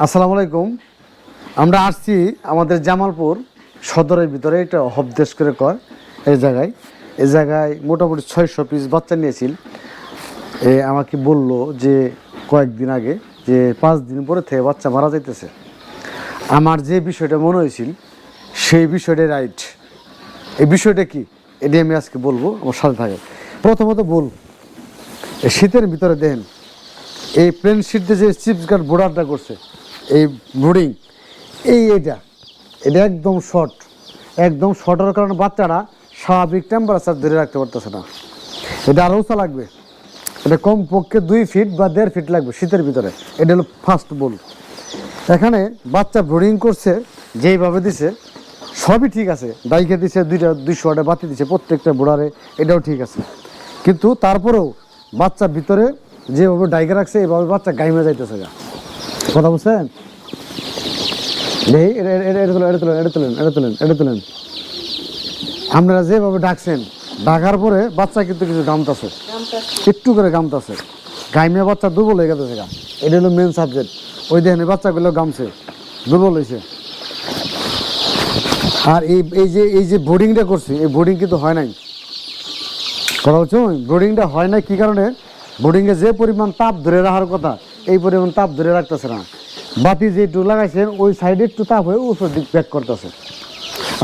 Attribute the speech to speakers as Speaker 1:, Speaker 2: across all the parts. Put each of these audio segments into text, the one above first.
Speaker 1: আসসালামু আলাইকুম। আমরা আসছি আমাদের জামালপুর সদরের ভিতরে একটা হবদেশ করে কর এই জায়গায় মোটামুটি 600 পিস বাচ্চা নিয়েছিল। আমাকে বলল যে কয়েকদিন আগে যে 5 দিন পরে থেকে বাচ্চা মারা যাইতেছে। আমার যে বিষয়টা মনে হয়েছিল সেই বিষয়টা রাইট। এই বিষয়টা কি এটি আমি আজকে বলবো, আমার সাথে থাকে। প্রথমত এই শীতের ভিতরে দেখেন এই প্লেন শীটে যে চিপস গার্ড বোর্ডারটা করছে এই ব্রুডিং এটা একদম শর্ট হওয়ার কারণে বাচ্চারা স্বাভাবিক টেম্পারেচার ধরে রাখতে পারতেছে না। এটা আরও উঁচা লাগবে, এটা কমপক্ষে 2 ফিট বা 1.5 ফিট লাগবে শীতের ভিতরে। এটা হলো ফার্স্ট বল। এখানে বাচ্চা ব্রুডিং করছে যেইভাবে দিছে সবই ঠিক আছে, ডাইকে দিছে 200 ওয়াটের বাতি দিছে প্রত্যেকটা বোর্ডারে, এটাও ঠিক আছে। কিন্তু তারপরেও বাচ্চা ভিতরে যেভাবে ডাইকে রাখছে এইভাবে বাচ্চা গাইমে যাইতেছে। কথা বলছেন? আপনারা যেভাবে ডাকছেন, ডাকার পরে বাচ্চা কিন্তু কিছু গামতাছে, একটু করে গামতাছে, গাইমে বাচ্চা দুর্বল হয়ে গেছে। এটা হলো মেন সাবজেক্ট। ওই দেখেন বাচ্চাগুলো গামছে, দুর্বল হয়েছে। আর এই যে বোর্ডিংটা করছি, এই বোর্ডিং কিন্তু হয় নাই। কথা বলছো, বোর্ডিংটা হয় নাই কি কারণে? বোর্ডিংয়ে যে পরিমাণ তাপ ধরে রাখার কথা এই পরিমাণ তাপ ধরে রাখতেছে না। বাতি যে একটু লাগাইছেন ওই সাইডে একটু তাপ হয়ে উপর দিক ব্যাক করতেছে,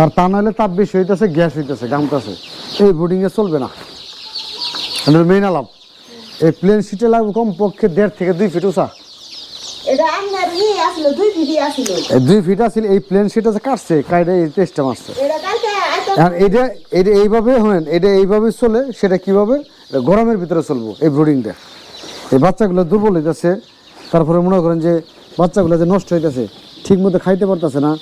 Speaker 1: আর তা নাহলে তাপ বেশি হইতেছে, গ্যাস হইতেছে, গামতেছে। এই বোর্ডিংয়ে চলবে না। মেইন আলাপ এই প্লেন সিটে লাগবে কমপক্ষে 1.5 থেকে 2 ফিট উঁচা। 2 ফিট আসলে এই প্লেন সিট আছে কাটছে, কাইডে এই টেস্টটা মারছে। আর এটা এইভাবে হলেন, এটা এইভাবে চলে। সেটা কিভাবে? গরমের ভিতরে চলবো এই ব্রুডিংটা। এই বাচ্চাগুলো দুর্বল হইতেছে, তারপরে মনে করেন যে বাচ্চাগুলো যে নষ্ট হইতেছে, ঠিক মতো খাইতে পারতেছে না।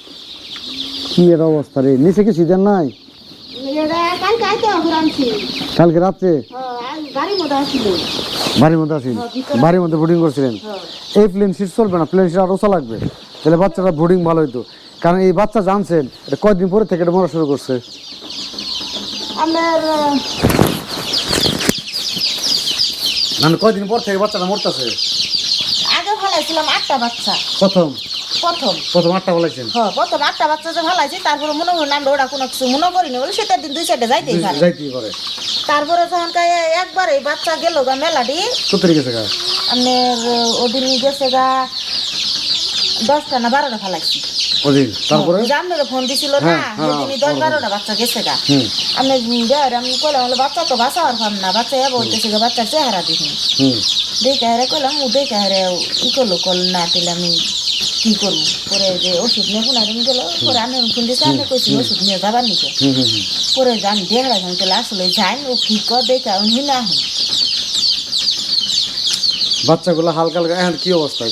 Speaker 1: কি এর অবস্থা রে? নিচে কি সিজন নাই? কালকে রাত্রে বাড়ির মধ্যে আসিল, বাড়ির মধ্যে ব্রুডিং করছিলেন। এই প্লেন সিট চলবে না, প্লেন সিট আরো ওষা লাগবে, তাহলে বাচ্চাটা ব্রুডিং ভালো হইতো। কারণ এই বাচ্চা জানছেন এটা কয়েকদিন পরে থেকে এটা মরা শুরু করছে। মানে কয়দিন পর থেকে বাচ্চাটা মরতেছে?
Speaker 2: আগে ভালাইছিলাম 8টা বাচ্চা।
Speaker 1: প্রথম 8টা বলেছেন?
Speaker 2: হ্যাঁ, প্রথম 8টা বাচ্চা যে ভালাইছি, তারপরে মনে হলো আমরা ওরা কোনো কিছু মনে করিনি বলে সেটার দিন 2 সাইডে যাইতেই পারে। তারপরে যখন একবার এই বাচ্চা গেল গা মেলাডি
Speaker 1: কত গেছে গা,
Speaker 2: আপনার ওদিন গেছে গা 10টা না 12টা ফালাইছি
Speaker 1: ওদিন। তারপরে
Speaker 2: আপনারা ফোন দিছিল না, ওদিনই 10-12টা বাচ্চা গেছে গা। আমি কইলাম বাচ্চা তো বাঁচাবার পাম না, বাচ্চা এ বলতেছে গা বাচ্চার চেহারা দেখি দেখে হারে কইলাম দেখে হারে ই করলো না, তাহলে আমি কি করবো? পরে যে ওষুধ নিয়ে পুনার গেল, পরে আমি ফোন দিয়েছি, আমি কইছি ওষুধ নিয়ে যাবার নিকে। পরে আমি দেখলাম তাহলে আসলে যাই ও কি কর দেখে উনি না হন
Speaker 1: বাচ্চাগুলো হালকা হালকা। এখন কি অবস্থা?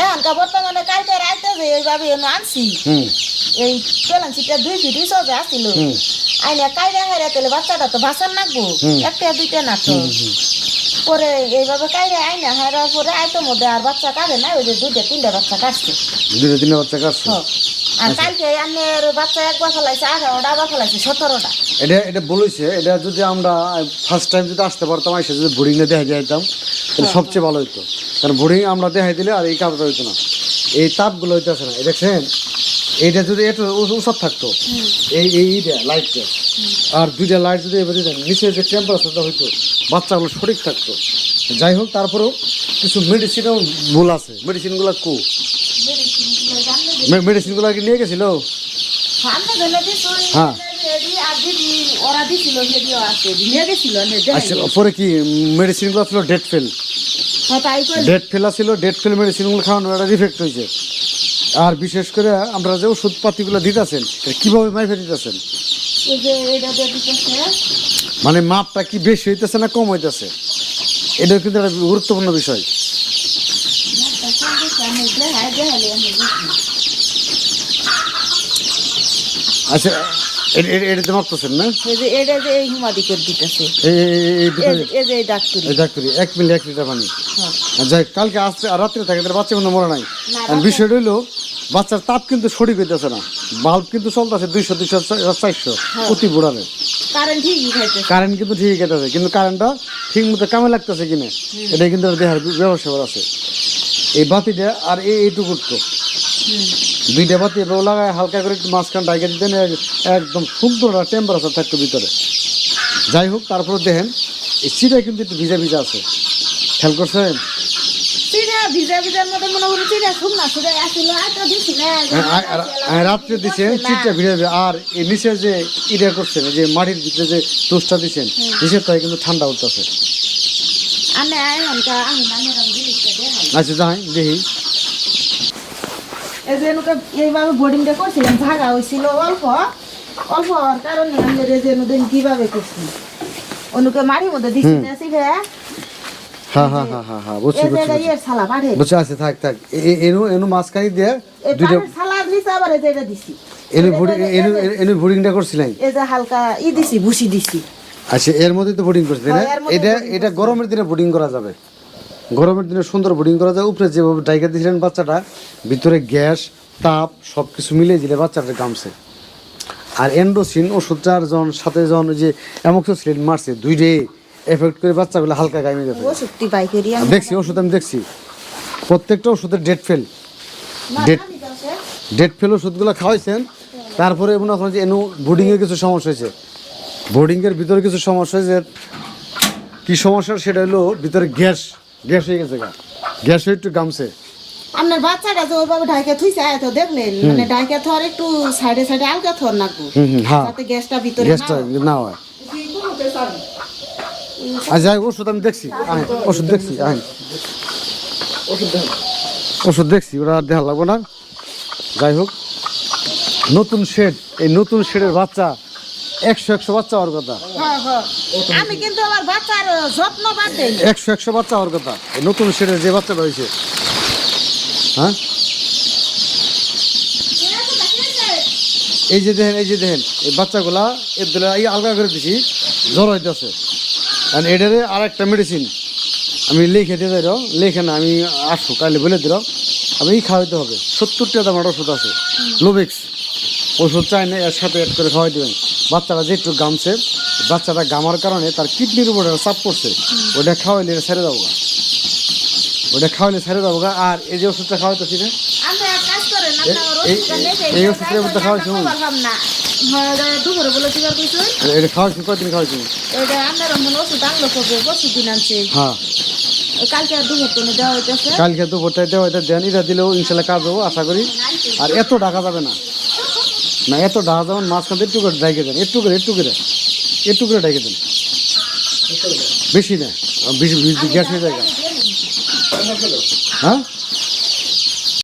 Speaker 2: এখনকার বর্তমানে কালকে রাইতে যে এইভাবে আনছি এই পেলাম সেটা 2 ফিট সবে আসছিল। আইনা কাইরা হাইরা তাহলে বাচ্চাটা তো ভাসান লাগবো, 1-2টা না তো। পরে এইভাবে কাইরে আইনা হারার পরে আইতের মধ্যে আর বাচ্চা কাটে না, ওই যে 2-3টা বাচ্চা কাটছে।
Speaker 1: 2-3টা বাচ্চা কাটছে।
Speaker 2: আর কালকে আমার বাচ্চা একবার ফেলাইছে 18টা, আবার ফেলাইছে 17টা।
Speaker 1: এটা বলেছে, এটা যদি আমরা ফার্স্ট টাইম যদি আসতে পারতাম, এসে যদি বোর্ডিংটা দেখা যাইতাম তাহলে সবচেয়ে ভালো হইতো। কারণ বোর্ডিং আমরা দেখাই দিলে আর এই কাজটা হইতো না, এই তাপগুলো হইতেছে না। দেখছেন এইটা যদি একটু উৎসব থাকতো, এইটা লাইটটা আর 2টা লাইট যদি এবার দিতেন, নিচে যে টেম্পারেচারটা হইতো বাচ্চাগুলো সঠিক থাকতো। যাই হোক, তারপরেও কিছু মেডিসিনও ভুল আছে। মেডিসিনগুলো মেডিসিনগুলো কি নিয়ে গেছিল? হ্যাঁ, আচ্ছা। পরে কি মেডিসিনগুলো ছিল ডেট ফেল ছিল, ডেট ফেল মেডিসিনগুলো খাওয়ানো একটা রিফেক্ট হয়েছে। আর বিশেষ করে আমরা যে ওষুধপাতিগুলো দিতেছেন কিভাবে মাইফে দিতেছেন? মানে মাপটা কি বেশি হইতেছে না কম হইতেছে? এটা কিন্তু একটা গুরুত্বপূর্ণ বিষয়। আচ্ছা, এটাতে মাপতেছেন না? ডাক্তারি 1 মিলি 1 লিটার পানি। যাই কালকে আসতে আর রাত্রে থাকে বাচ্চা কিন্তু মরে নাই। বিষয়টা হইলো বাচ্চার তাপ কিন্তু সঠিক হইতেছে না। বাল্ব কিন্তু চলতেছে 200-400 প্রতি বোর্ডারে। কারেন্ট কিন্তু ঠিকই খেতেছে, কিন্তু কারেন্টটা ঠিক মতো কামে লাগতেছে কিনা এটা কিন্তু দেখার ব্যবস্থা আছে। এই বাতিটা আর এইটুকু তো দুইটা বাতি এভাবে লাগায় হালকা করে একটু মাঝখান ডাইকে দিতেন একদম সুন্দর একটা টেম্পারেচার থাকতো ভিতরে। যাই হোক, তারপরে দেখেন এই চিটা কিন্তু একটু ভিজা ভিজা আছে, খেয়াল করছেন?
Speaker 2: চিড়া ভিজা ভিজার মধ্যে মনে করি চিড়া শুকনা চিড়া আসছিল আটা দিছি না
Speaker 1: রাত্রে দিচ্ছেন চিটটা ভিজা ভিজা, আর এই নিচে যে ইটা করছেন যে মাটির ভিতরে যে তোষটা দিচ্ছেন নিচের তাই কিন্তু ঠান্ডা উঠতেছে।
Speaker 2: আনে আনকা আমি নামেরাম জিনিসটা দেখাই।
Speaker 1: আচ্ছা যাই দেখি।
Speaker 2: এই যে এনুকা এইভাবে বোর্ডিংটা করছিলাম, ভাগা হয়েছিল অল্প অল্প হওয়ার কারণে আমাদের এই যে নদীন কিভাবে করছি অনুকে মাটির মধ্যে দিচ্ছি না শিখে
Speaker 1: হ্যাঁ হ্যাঁ হ্যাঁ হ্যাঁ হ্যাঁ বুঝছি
Speaker 2: এই
Speaker 1: বুঝছি
Speaker 2: জায়গায় ইয়ের ছালা পাঠে
Speaker 1: বুঝছি। আছে থাক থাক এনু এনু মাঝখানি দিয়ে
Speaker 2: এই
Speaker 1: দুইটা
Speaker 2: পাটের ছালা দিছি আবার এই জায়গা দিছি
Speaker 1: এনু ভুড়ি এনু এনু বোর্ডিংটা করছিলেন।
Speaker 2: এই যে হালকা দিছি ভুসি দিছি।
Speaker 1: আচ্ছা এর মধ্যে তো বোর্ডিং করছে না?
Speaker 2: হ্যাঁ, এর মধ্যে
Speaker 1: এটা
Speaker 2: boarding
Speaker 1: এটা গরমের দিনে বোর্ডিং করা যাবে, গরমের দিনে সুন্দর বোর্ডিং করা যায়। উপরে যেভাবে ডাইকা দিয়েছিলেন বাচ্চাটা, ভিতরে গ্যাস তাপ সব কিছু মিলিয়ে দিলে বাচ্চাটা গামছে। আর এন্ডোসিন ওষুধটার যখন সাথে যখন ওই যে অ্যামোক্সিসিলিন মারছে, দুইটাই এফেক্ট করে বাচ্চাগুলো হালকা গাইমে গেছে।
Speaker 2: ওষুধটি পাইকারি আমি
Speaker 1: দেখছি ওষুধ, আমি দেখছি প্রত্যেকটা ওষুধের ডেট ফেল, ডেট ফেল ওষুধগুলো খাওয়াইছেন। তারপরে মনে করেন যে এনু বোর্ডিংয়ের কিছু সমস্যা হয়েছে, বোর্ডিংয়ের ভিতরে কিছু সমস্যা হয়েছে। কী সমস্যা সেটা হলো ভিতরে গ্যাস গ্যাস হয়ে গেছে, গ্যাস হয়ে একটু গামছে।
Speaker 2: আপনার বাচ্চাটা যে ওইভাবে ঢাইকা থুইছে তো দেখলেন, মানে ঢাইকা থর একটু সাইডে সাইডে আলগা থর নাকবো
Speaker 1: হ্যাঁ
Speaker 2: যাতে গ্যাসটা ভিতরে
Speaker 1: গ্যাসটা না হয়। আর যাই হোক, ওষুধ আমি দেখছি, ওষুধ দেখছি, ওষুধ দেখছি, ওরা আর দেখা লাগবো না। যাই হোক, নতুন শেড, এই নতুন শেডের বাচ্চা 100 বাচ্চা হওয়ার কথা।
Speaker 2: আমি কিন্তু আমার বাচ্চার যত্ন বাদ দেই
Speaker 1: 100 বাচ্চা হওয়ার কথা এই নতুন শেডের যে বাচ্চাটা হয়েছে। হ্যাঁ এই যে দেখেন, এই যে দেখেন এই বাচ্চাগুলা এর দিলে এই আলগা করে দিছি, জ্বর হইতেছে। আর এটারে আর একটা মেডিসিন আমি লিখে দিয়ে যাই, লেখে না আমি আসবো কাইলে বলে দিল, আমি এই খাওয়াইতে হবে। 70 টাকা দামের ওষুধ আছে, লোবেক্স ওষুধ চাই না, এর সাথে অ্যাড করে খাওয়াই দেবেন। বাচ্চাটা যেটু গামছে, বাচ্চাটা গামার কারণে তার কিডনির উপরে চাপ পড়ছে, ওটা খাওয়াইলে ছেড়ে যাবো গা, ওটা খাওয়াইলে ছেড়ে যাবো গা। আর এই যে ওষুধটা খাওয়াইতেছি না,
Speaker 2: আমরা এক কাজ করেন
Speaker 1: এই ওষুধের মধ্যে খাওয়াইছি
Speaker 2: না দুপুরে বলে কি বার কইছেন
Speaker 1: এটা খাওয়াইছি, কয়দিন খাওয়াইছি?
Speaker 2: এটা আমরা মনে ওষুধ আনলো কবে বসু দিন আনছে,
Speaker 1: হ্যাঁ
Speaker 2: কালকে আর দুপুর টনে দেওয়া হইতেছে।
Speaker 1: কালকে তো ভোটটা দেওয়া, এটা দেন, এটা দিলেও ইনশাল্লাহ কাজ হবো আশা করি। আর এত ঢাকা যাবে না, না এত ঢাকা যাবেন, মাঝখান একটু করে ডাইকে দেন, একটু করে একটু করে একটু করে ডাইকে দেন, বেশি না, বেশি গ্যাস হয়ে যায়। হ্যাঁ